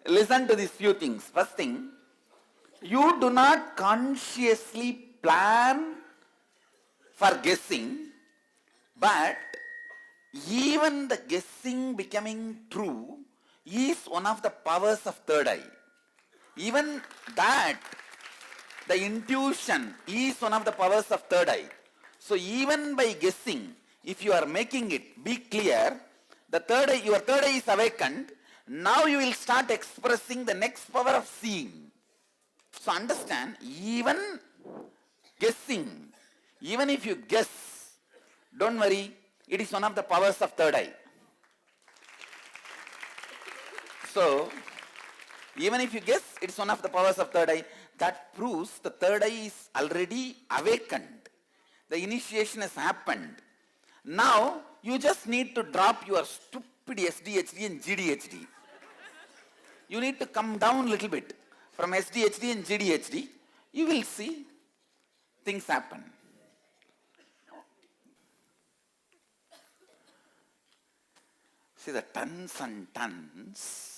listen to these few things. First thing, you do not consciously plan for guessing, but even the guessing becoming true is one of the powers of third eye. Even that, the intuition is one of the powers of third eye. So even by guessing, if you are making it be clear, your third eye is awakened. Now you will start expressing the next power of seeing. So understand, even guessing, even if you guess, don't worry, it is one of the powers of third eye. So, even if you guess, it's one of the powers of third eye. That proves the third eye is already awakened. The initiation has happened. Now, you just need to drop your stupid SDHD and GDHD. You need to come down a little bit from SDHD and GDHD. You will see things happen. See the tons and tons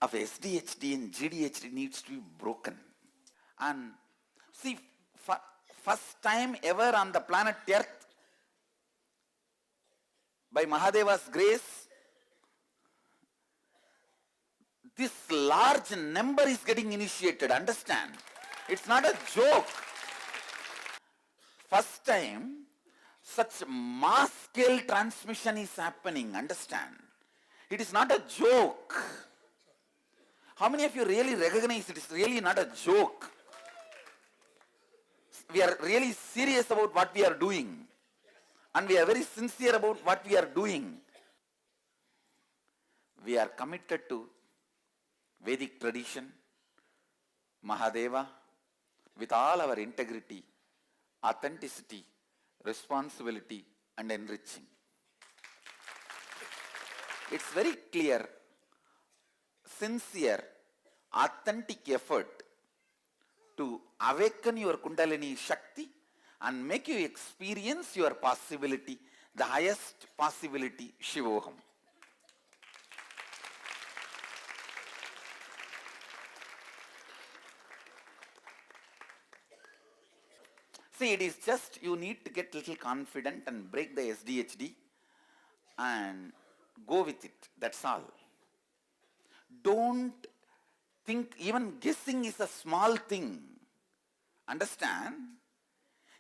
of SDHD and GDHD needs to be broken. And see, first time ever on the planet Earth, by Mahadeva's grace, this large number is getting initiated, understand? It's not a joke. First time, such mass scale transmission is happening, understand? It is not a joke. How many of you really recognize it is really not a joke? We are really serious about what we are doing. And we are very sincere about what we are doing. We are committed to Vedic tradition, Mahadeva, with all our integrity, authenticity, responsibility, and enriching. It's very clear, sincere, authentic effort to awaken your Kundalini Shakti and make you experience your possibility, the highest possibility, Shivoham. See, it is just you need to get little confident and break the SDHD and go with it. That's all. Don't think even guessing is a small thing. Understand?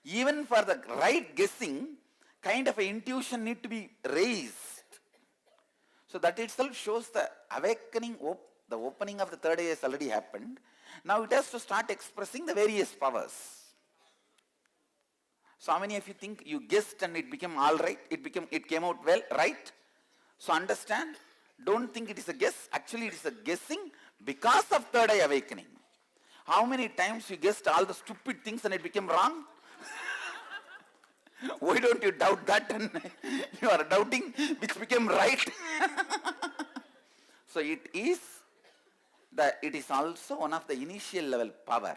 Even for the right guessing, kind of an intuition need to be raised. So that itself shows the awakening, the opening of the third eye has already happened. Now it has to start expressing the various powers. So how many of you think you guessed and it became all right? It came out well, right? So understand, don't think it is a guess. Actually, it is a guessing because of third eye awakening. How many times you guessed all the stupid things and it became wrong? Why don't you doubt that and you are doubting which became right? So it is also one of the initial level power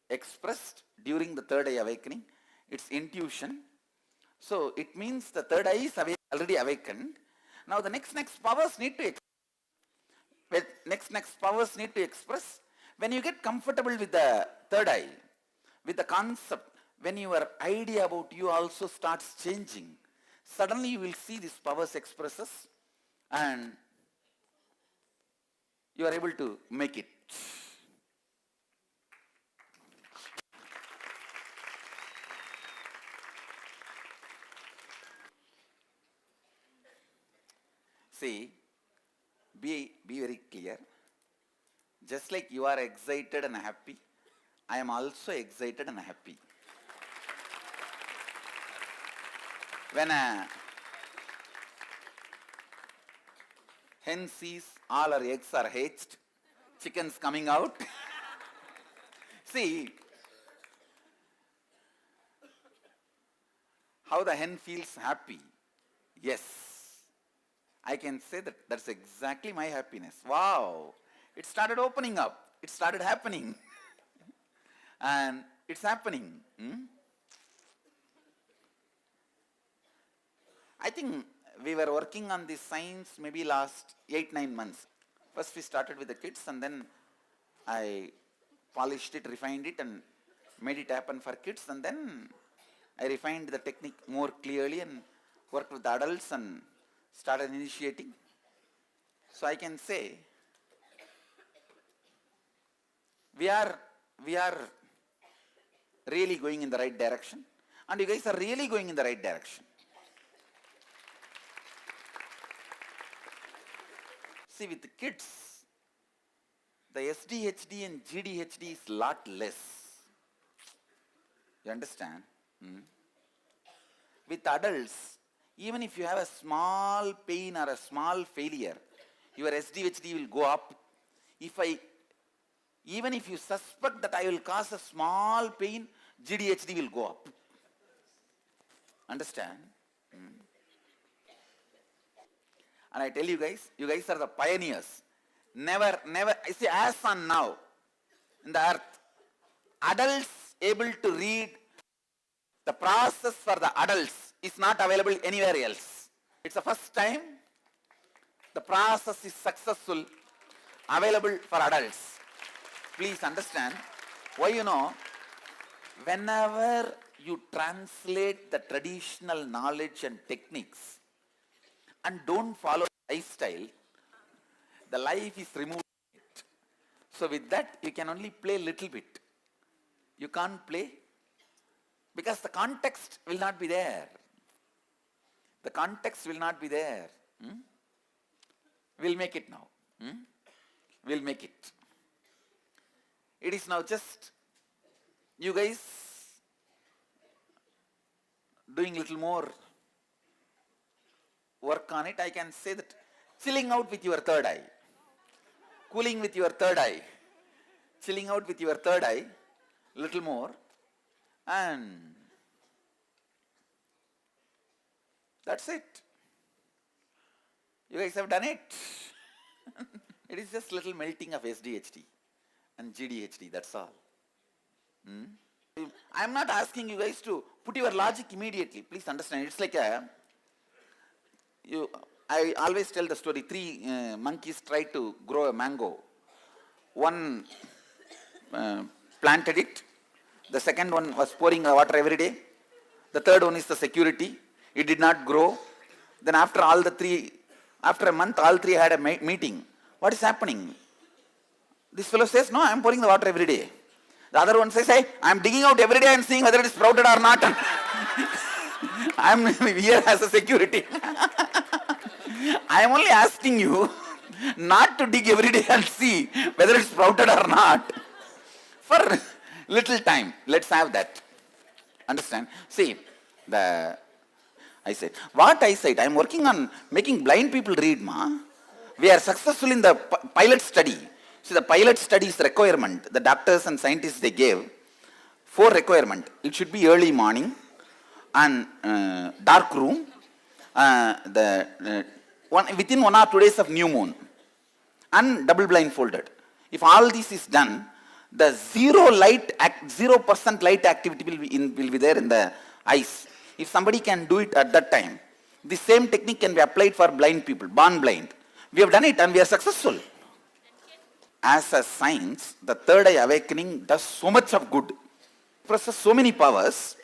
expressed during the third eye awakening. It's intuition. So it means the third eye is already awakened. Now the next powers need to express. When you get comfortable with the third eye, with the concept, when your idea about you also starts changing, suddenly you will see these powers expresses and you are able to make it. See, be very clear. Just like you are excited and happy, I am also excited and happy. When a hen sees all her eggs are hatched, chickens coming out, see how the hen feels happy. Yes, I can say that that's exactly my happiness. Wow, it started opening up. It started happening. And it's happening. think we were working on this science maybe last 8-9 months. First we started with the kids, and then I polished it, refined it, and made it happen for kids, and then I refined the technique more clearly and worked with the adults and started initiating. So I can say we are really going in the right direction, and you guys are really going in the right direction. See, with the kids, the SDHD and GDHD is lot less. You understand? With adults, even if you have a small pain or a small failure, your SDHD will go up. Even if you suspect that I will cause a small pain, GDHD will go up. Understand? And I tell you guys are the pioneers. Never, I see, as on now, in the earth, adults able to read the process for the adults is not available anywhere else. It's the first time the process is successful, available for adults. Please understand. Why? Whenever you translate the traditional knowledge and techniques and don't follow lifestyle, the life is removed. So with that, you can only play little bit. You can't play because the context will not be there. The context will not be there. We'll make it now. We'll make it. It is now just you guys doing little more work on it. I can say that chilling out with your third eye, cooling with your third eye, chilling out with your third eye, little more, and that's it. You guys have done it. It is just little melting of SDHD and GDHD, that's all. I am not asking you guys to put your logic immediately. Please understand. It's like I always tell the story. 3 monkeys tried to grow a mango. One planted it. The second one was pouring water every day. The third one is the security. It did not grow. Then after a month, all 3 had a meeting. What is happening? This fellow says, no, I am pouring the water every day. The other one says, hey, I am digging out every day and seeing whether it is sprouted or not. I am here as a security. I am only asking you not to dig every day and see whether it's sprouted or not. For little time, let's have that. Understand? See, eyesight. What eyesight? I am working on making blind people read, ma. We are successful in the pilot study. See, the pilot study's requirement, the doctors and scientists they gave, 4 requirement. It should be early morning and dark room, within 1 or 2 days of new moon, and double blindfolded. If all this is done, the 0% light activity will be there in the eyes. If somebody can do it at that time, the same technique can be applied for blind people, born blind. We have done it and we are successful. As a science, the third eye awakening does so much of good, possesses so many powers.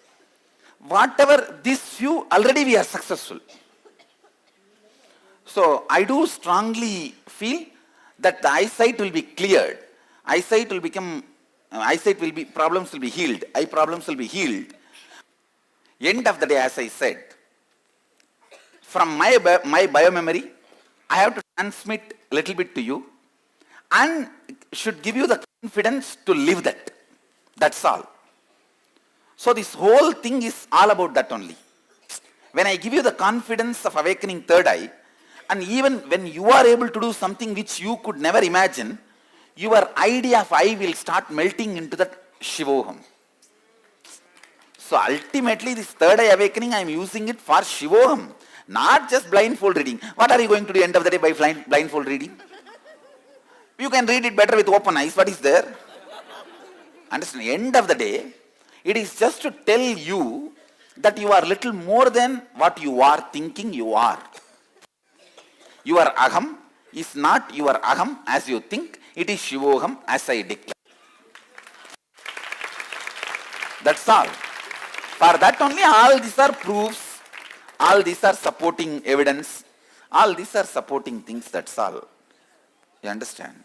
Whatever this few, already we are successful. So I do strongly feel that the eyesight will be cleared. Eyesight will be, problems will be healed. Eye problems will be healed. End of the day, as I said, from my biomemory, I have to transmit a little bit to you and should give you the confidence to live that. That's all. So this whole thing is all about that only. When I give you the confidence of awakening third eye, and even when you are able to do something which you could never imagine, your idea of I will start melting into that Shivoham. So ultimately this third eye awakening, I am using it for Shivoham, not just blindfold reading. What are you going to do end of the day by blindfold reading? You can read it better with open eyes. What is there? Understand? End of the day, it is just to tell you that you are little more than what you are thinking you are. Your aham is not your aham as you think, it is Shivoham as I declare. That's all. For that only all these are proofs, all these are supporting evidence, all these are supporting things, that's all. You understand?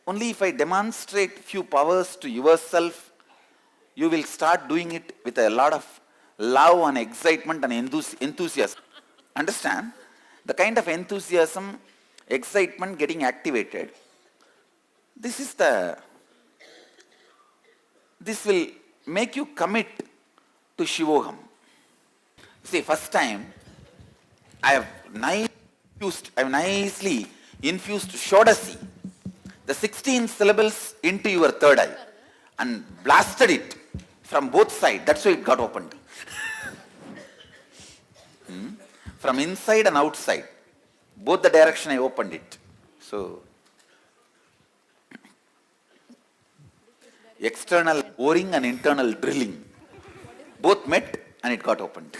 Only if I demonstrate few powers to yourself, you will start doing it with a lot of love and excitement and enthusiasm. Understand? The kind of enthusiasm, excitement getting activated. This will make you commit to Shivoham. See, first time I have nicely infused Shodasi, the 16 syllables into your third eye, and blasted it from both sides. That's why it got opened. From inside and outside, both the direction I opened it. So, external boring and internal drilling, both met and it got opened.